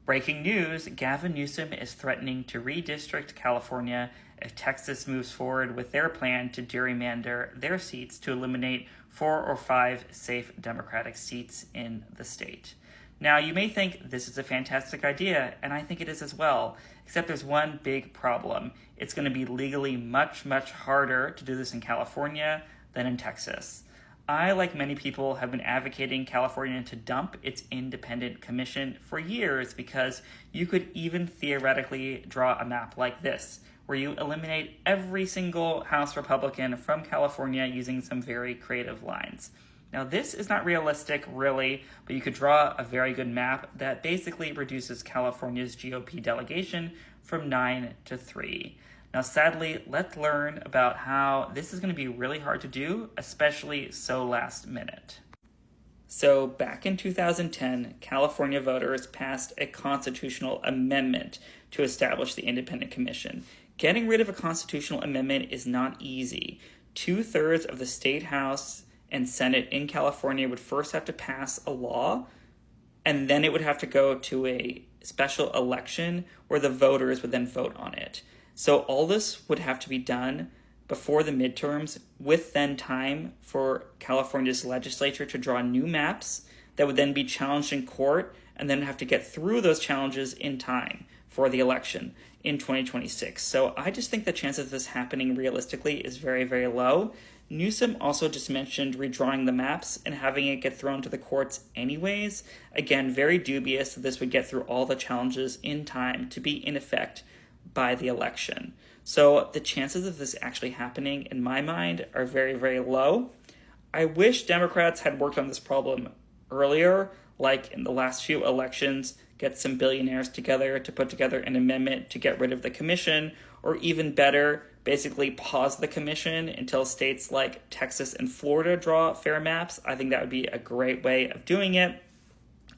Breaking news, Gavin Newsom is threatening to redistrict California if Texas moves forward with their plan to gerrymander their seats to eliminate 4 or 5 safe Democratic seats in the state. Now, you may think this is a fantastic idea, and I think it is as well, except there's one big problem. It's going to be legally much, much harder to do this in California than in Texas. I, like many people, have been advocating California to dump its independent commission for years because you could even theoretically draw a map like this, where you eliminate every single House Republican from California using some very creative lines. Now, this is not realistic, really, but you could draw a very good map that basically reduces California's GOP delegation from 9 to 3. Now, sadly, let's learn about how this is going to be really hard to do, especially so last minute. So, back in 2010, California voters passed a constitutional amendment to establish the Independent Commission. Getting rid of a constitutional amendment is not easy. 2/3 of the state House and Senate in California would first have to pass a law, and then it would have to go to a special election where the voters would then vote on it. So all this would have to be done before the midterms, with then time for California's legislature to draw new maps that would then be challenged in court and then have to get through those challenges in time for the election in 2026. So I just think the chance of this happening realistically is very, very low. Newsom also just mentioned redrawing the maps and having it get thrown to the courts anyways. Again, very dubious that this would get through all the challenges in time to be in effect by the election. So the chances of this actually happening, in my mind, are very, very low. I wish Democrats had worked on this problem earlier, like in the last few elections, get some billionaires together to put together an amendment to get rid of the commission, or even better, basically pause the commission until states like Texas and Florida draw fair maps. I think that would be a great way of doing it.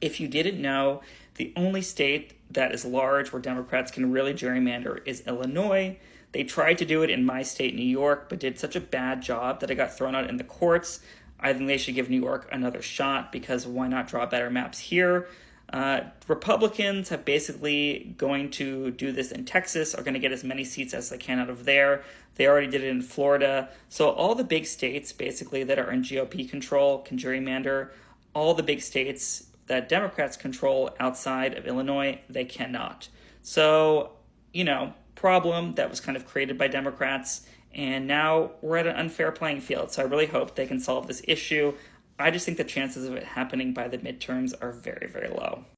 If you didn't know, the only state that is large where Democrats can really gerrymander is Illinois. They tried to do it in my state, New York, but did such a bad job that it got thrown out in the courts. I think they should give New York another shot, because why not draw better maps here? Republicans have basically going to do this in Texas, are going to get as many seats as they can out of there. They already did it in Florida. So all the big states basically that are in GOP control can gerrymander. All the big states that Democrats control outside of Illinois, they cannot. So, problem that was kind of created by Democrats, and now we're at an unfair playing field. So I really hope they can solve this issue. I just think the chances of it happening by the midterms are very, very low.